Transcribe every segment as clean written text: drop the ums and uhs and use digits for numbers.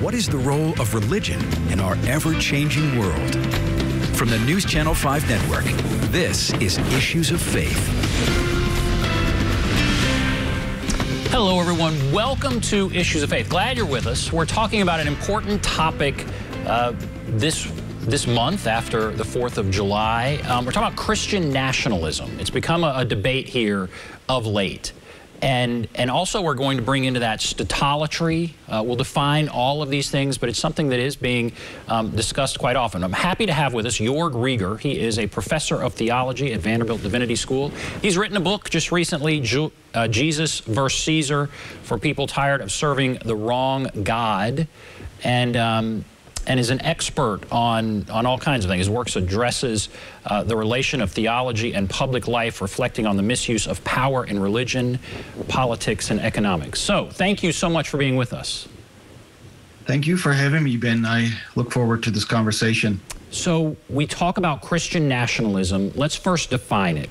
what is the role of religion in our ever-changing world? From the NewsChannel 5 network, this is Issues of Faith. Hello, everyone. Welcome to Issues of Faith. Glad you're with us. We're talking about an important topic this month after the 4th of July. We're talking about Christian nationalism. It's become a debate here of late. And also we're going to bring into that statolatry. We'll define all of these things, but it's something that is being discussed quite often. I'm happy to have with us Joerg Rieger. He is a professor of theology at Vanderbilt Divinity School. He's written a book just recently, Jesus vs. Caesar, for people tired of serving the wrong God, and is an expert on all kinds of things. His work addresses the relation of theology and public life, reflecting on the misuse of power in religion, politics, and economics. So, thank you so much for being with us. Thank you for having me, Ben. I look forward to this conversation. So, we talk about Christian nationalism. Let's first define it.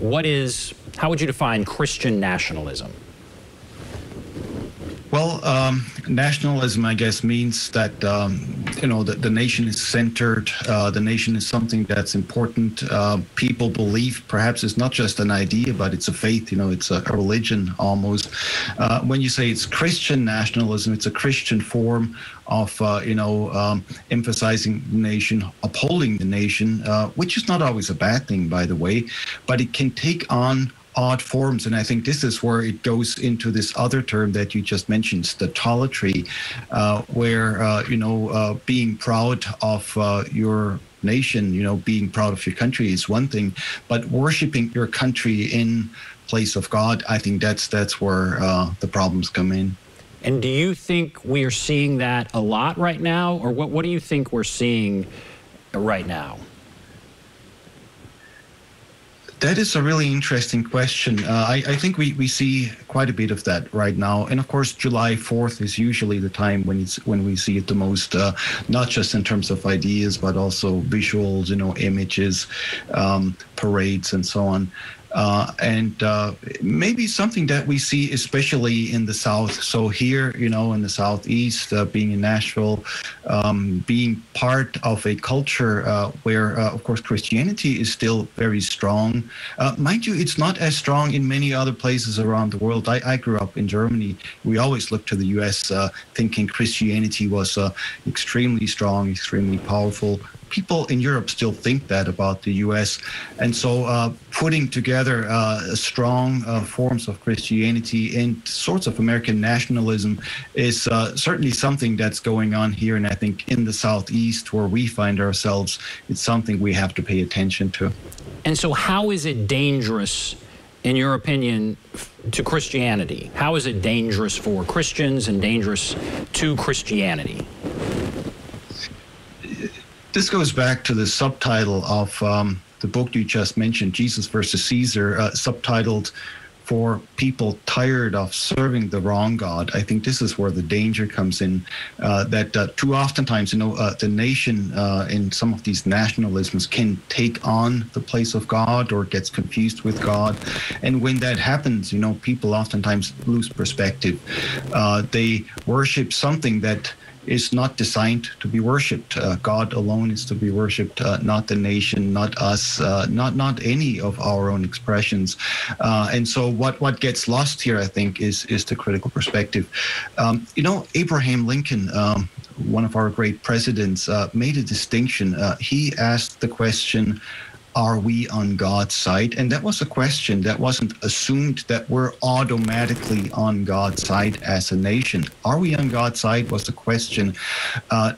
How would you define Christian nationalism? Well, nationalism, I guess, means that, the nation is centered. The nation is something that's important. People believe perhaps it's not just an idea, but it's a faith, it's a religion almost. When you say it's Christian nationalism, it's a Christian form of, emphasizing the nation, upholding the nation, which is not always a bad thing, by the way, but it can take on odd forms, and I think this is where it goes into this other term that you just mentioned, statolatry, where being proud of your nation, being proud of your country is one thing, but worshiping your country in place of God, I think that's where the problems come in. And do you think we are seeing that a lot right now, or what do you think we're seeing right now? That is a really interesting question. I think we see quite a bit of that right now. And of course, July 4th is usually the time when we see it the most, not just in terms of ideas, but also visuals, images, parades, and so on. Maybe something that we see especially in the South. So here, in the Southeast, being in Nashville, being part of a culture where, of course, Christianity is still very strong. Mind you, it's not as strong in many other places around the world. I grew up in Germany. We always looked to the U.S. Thinking Christianity was extremely strong, extremely powerful. People in Europe still think that about the U.S. And so putting together strong forms of Christianity and sorts of American nationalism is certainly something that's going on here. And I think in the Southeast, where we find ourselves, it's something we have to pay attention to. And so how is it dangerous, in your opinion, to Christianity? How is it dangerous for Christians and dangerous to Christianity? This goes back to the subtitle of the book you just mentioned, Jesus versus Caesar, subtitled For People Tired of Serving the Wrong God. I think this is where the danger comes in, that too oftentimes, the nation in some of these nationalisms can take on the place of God or gets confused with God. And when that happens, people oftentimes lose perspective. They worship something that is not designed to be worshipped. God alone is to be worshipped, not the nation, not us, not any of our own expressions. And so what gets lost here, I think, is the critical perspective. Abraham Lincoln, one of our great presidents, made a distinction. He asked the question, are we on God's side? And that was a question that wasn't assumed that we're automatically on God's side as a nation. Are we on God's side was the question.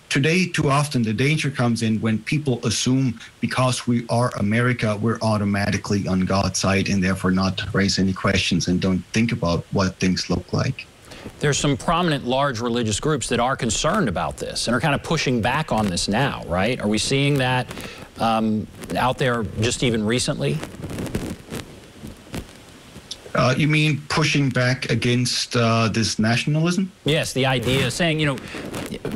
Today, too often, the danger comes in when people assume because we are America, we're automatically on God's side and therefore not raise any questions and don't think about what things look like. There's some prominent large religious groups that are concerned about this and are kind of pushing back on this now, right? Are we seeing that out there just even recently? You mean pushing back against this nationalism? Yes, the idea saying,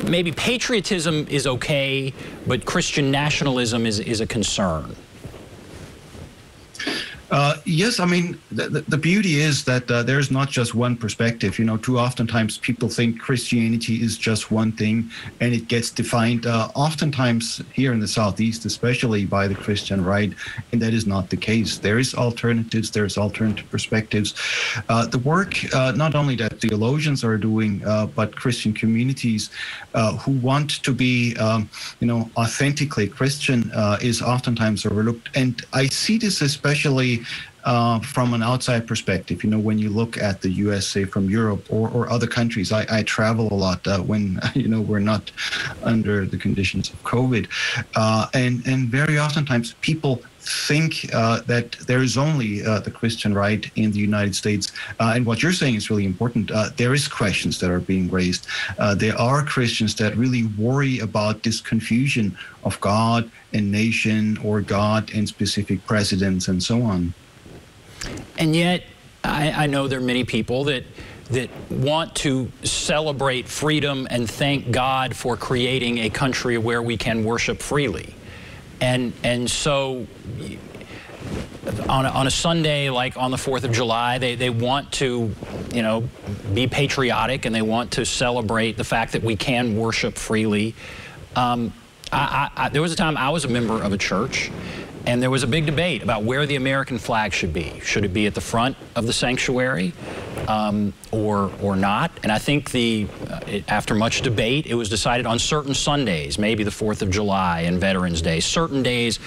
maybe patriotism is okay, but Christian nationalism is a concern. Yes, I mean, the beauty is that there's not just one perspective. You know, too oftentimes people think Christianity is just one thing and it gets defined oftentimes here in the Southeast, especially by the Christian right, and that is not the case. There is alternatives, there's alternative perspectives. The work not only that theologians are doing, but Christian communities who want to be, authentically Christian is oftentimes overlooked. And I see this especially from an outside perspective. You know, when you look at the US, say from Europe or other countries, I travel a lot when, we're not under the conditions of COVID. And very oftentimes people think that there is only the Christian right in the United States. And what you're saying is really important. There is questions that are being raised. There are Christians that really worry about this confusion of God and nation, or God and specific presidents and so on. And yet, I know there are many people that want to celebrate freedom and thank God for creating a country where we can worship freely. And so on a Sunday like on the 4th of July, they want to, be patriotic, and they want to celebrate the fact that we can worship freely. There was a time I was a member of a church, and there was a big debate about where the American flag should be. Should it be at the front of the sanctuary or not? And I think after much debate, it was decided on certain Sundays, maybe the 4th of July and Veterans Day, certain days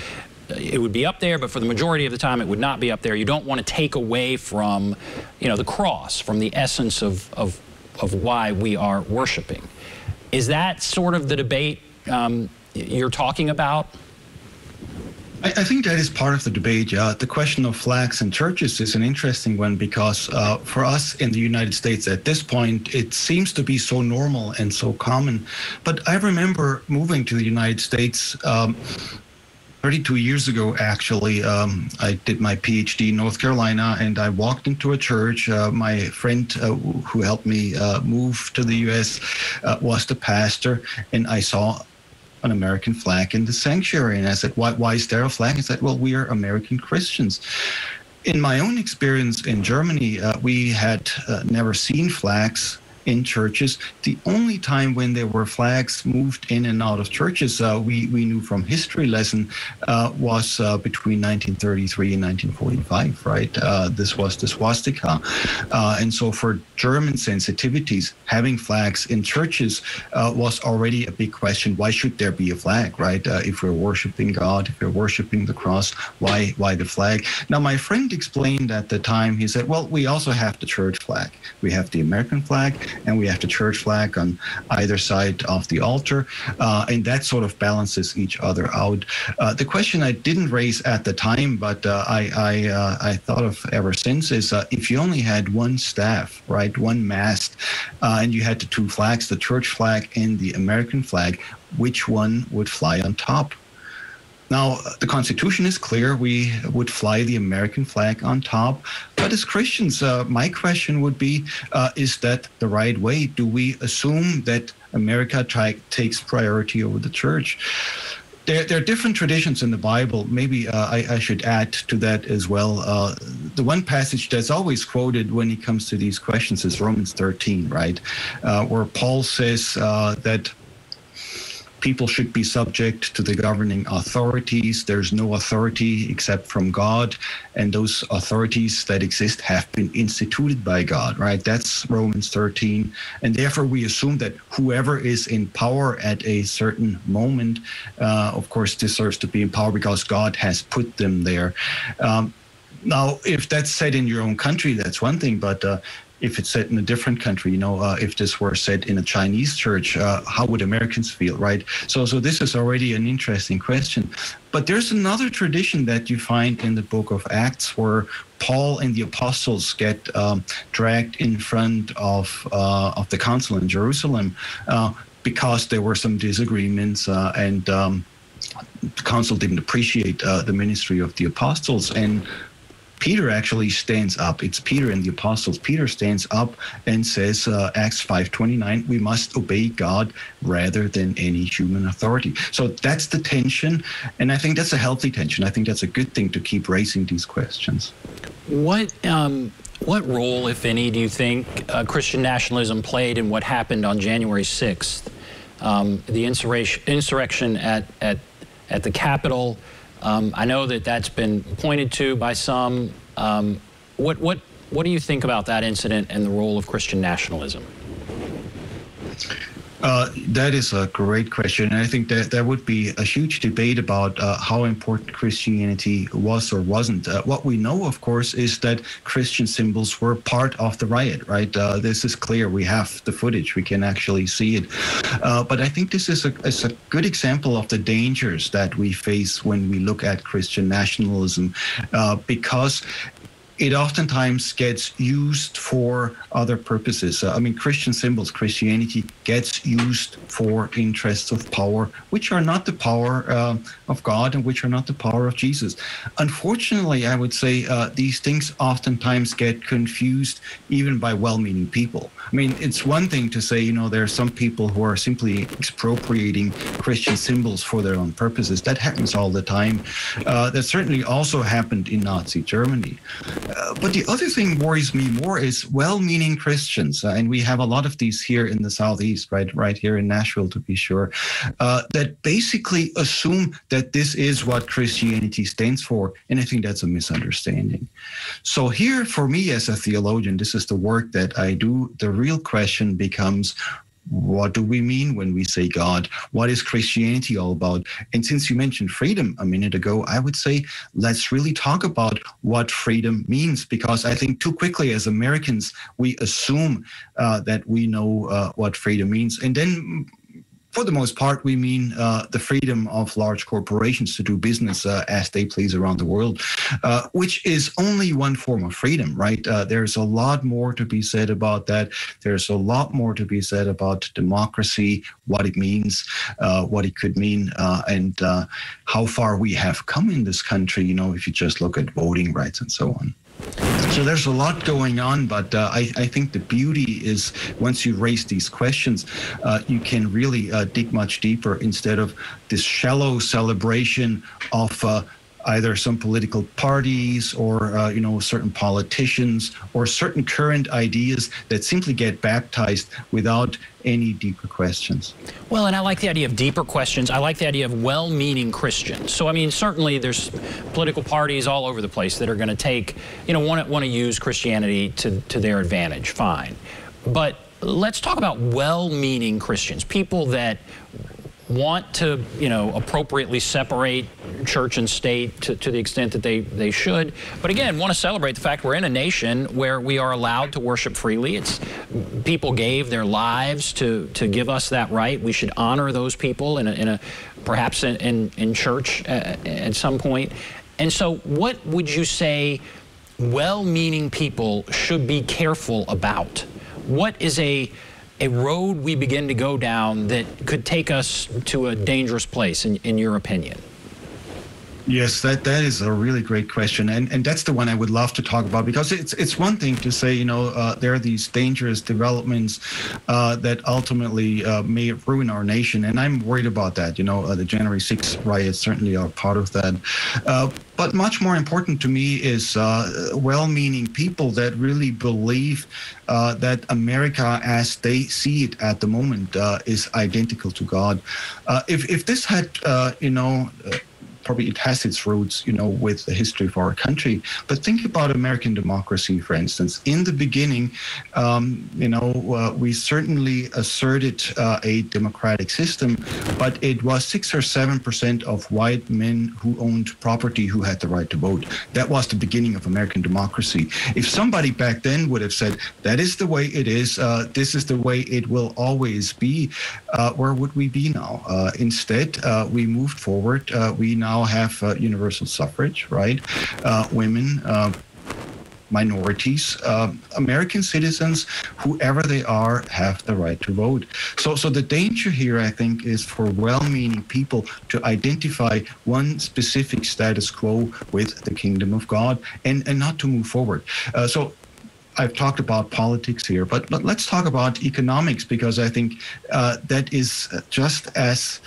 it would be up there, but for the majority of the time it would not be up there. You don't want to take away from, the cross, from the essence of why we are worshiping. Is that sort of the debate you're talking about? I think that is part of the debate. The question of flags and churches is an interesting one because for us in the United States at this point, it seems to be so normal and so common. But I remember moving to the United States 32 years ago, actually. I did my PhD in North Carolina, and I walked into a church. My friend who helped me move to the U.S. Was the pastor, and I saw an American flag in the sanctuary. And I said, why is there a flag? He said, well, we are American Christians. In my own experience in Germany, we had never seen flags in churches. The only time when there were flags moved in and out of churches, we knew from history lesson, was between 1933 and 1945, right? This was the swastika. And so for German sensitivities, having flags in churches was already a big question. Why should there be a flag, right? If we're worshiping God, if we're worshiping the cross, why the flag? Now, my friend explained at the time, he said, well, we also have the church flag. We have the American flag, and we have the church flag on either side of the altar, and that sort of balances each other out. The question I didn't raise at the time, but I thought of ever since, is if you only had one staff, right, one mast, and you had the two flags, the church flag and the American flag, which one would fly on top? Now, the Constitution is clear. We would fly the American flag on top. But as Christians, my question would be, is that the right way? Do we assume that America takes priority over the church? There are different traditions in the Bible. Maybe I should add to that as well. The one passage that's always quoted when it comes to these questions is Romans 13, right? Where Paul says that people should be subject to the governing authorities. There's no authority except from God, and those authorities that exist have been instituted by God, right? That's Romans 13. And therefore, we assume that whoever is in power at a certain moment, of course, deserves to be in power because God has put them there. Now, if that's said in your own country, that's one thing, but if it's said in a different country, if this were said in a Chinese church, how would Americans feel, right? So this is already an interesting question. But there's another tradition that you find in the book of Acts where Paul and the apostles get dragged in front of the council in Jerusalem because there were some disagreements and the council didn't appreciate the ministry of the apostles. And Peter actually stands up. It's Peter and the apostles. Peter stands up and says, Acts 5:29, we must obey God rather than any human authority. So that's the tension, and I think that's a healthy tension. I think that's a good thing to keep raising these questions. What role, if any, do you think Christian nationalism played in what happened on January 6th? The insurrection at the Capitol. I know that that's been pointed to by some. What do you think about that incident and the role of Christian nationalism? That is a great question. And I think that there would be a huge debate about how important Christianity was or wasn't. What we know, of course, is that Christian symbols were part of the riot, right? This is clear. We have the footage. We can actually see it. But I think this is a good example of the dangers that we face when we look at Christian nationalism, because it oftentimes gets used for other purposes. I mean, Christian symbols, Christianity gets used for interests of power, which are not the power of God and which are not the power of Jesus. Unfortunately, I would say these things oftentimes get confused even by well-meaning people. I mean, it's one thing to say, you know, there are some people who are simply expropriating Christian symbols for their own purposes. That happens all the time. That certainly also happened in Nazi Germany. But the other thing worries me more is well-meaning Christians, and we have a lot of these here in the Southeast, right here in Nashville, to be sure, that basically assume that this is what Christianity stands for, and I think that's a misunderstanding. So here, for me as a theologian, this is the work that I do. The real question becomes, what do we mean when we say God? What is Christianity all about? And since you mentioned freedom a minute ago, I would say let's really talk about what freedom means, because I think too quickly as Americans, we assume that we know what freedom means. And then for the most part, we mean the freedom of large corporations to do business as they please around the world, which is only one form of freedom, right? There's a lot more to be said about that. There's a lot more to be said about democracy, what it means, what it could mean, and how far we have come in this country, you know, if you just look at voting rights and so on. So there's a lot going on, but I think the beauty is once you raise these questions, you can really dig much deeper instead of this shallow celebration of either some political parties or, you know, certain politicians or certain current ideas that simply get baptized without any deeper questions. Well, and I like the idea of deeper questions. I like the idea of well-meaning Christians. So, I mean, certainly there's political parties all over the place that are going to take, you know, want to use Christianity to their advantage. Fine. But let's talk about well-meaning Christians, people that want to, you know, appropriately separate church and state to the extent that they should, but again, want to celebrate the fact we're in a nation where we are allowed to worship freely. It's people gave their lives to give us that right. We should honor those people perhaps in church at some point. And so, what would you say well-meaning people should be careful about? What is a road we begin to go down that could take us to a dangerous place, in your opinion? Yes, that is a really great question, and that's the one I would love to talk about, because it's one thing to say, you know, there are these dangerous developments that ultimately may ruin our nation, and I'm worried about that. You know, the January 6th riots certainly are part of that. But much more important to me is well-meaning people that really believe that America, as they see it at the moment, is identical to God. If this had, you know, probably it has its roots, you know, with the history of our country. But think about American democracy, for instance. In the beginning, you know, we certainly asserted a democratic system, but it was 6 or 7% of white men who owned property who had the right to vote. That was the beginning of American democracy. If somebody back then would have said, that is the way it is, this is the way it will always be, where would we be now? Instead, we moved forward. We now have universal suffrage, right? Women minorities, American citizens, whoever they are, have the right to vote. So the danger here, I think, is for well-meaning people to identify one specific status quo with the kingdom of God and not to move forward. So I've talked about politics here, but let's talk about economics, because I think that is just as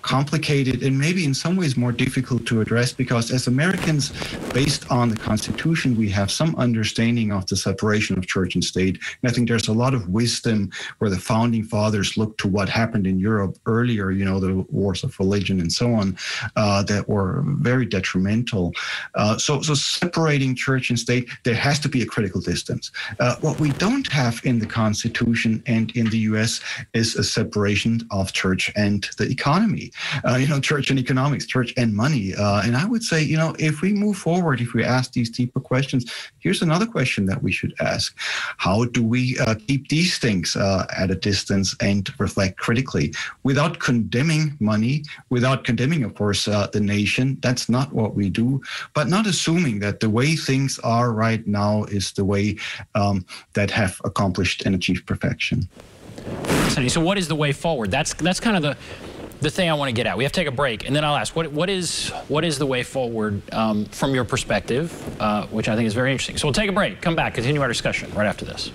complicated and maybe in some ways more difficult to address, because as Americans, based on the Constitution, we have some understanding of the separation of church and state. And I think there's a lot of wisdom where the founding fathers looked to what happened in Europe earlier, you know, the wars of religion and so on, that were very detrimental. So separating church and state, there has to be a critical distance. What we don't have in the Constitution and in the US is a separation of church and the economy. Church and economics, church and money. And I would say, if we move forward, if we ask these deeper questions, here's another question that we should ask. How do we keep these things at a distance and reflect critically without condemning money, without condemning, of course, the nation? That's not what we do, but not assuming that the way things are right now is the way that have accomplished and achieved perfection. So what is the way forward? That's kind of the thing I want to get at. We have to take a break, and then I'll ask, what is the way forward from your perspective, which I think is very interesting. So we'll take a break, come back, continue our discussion right after this.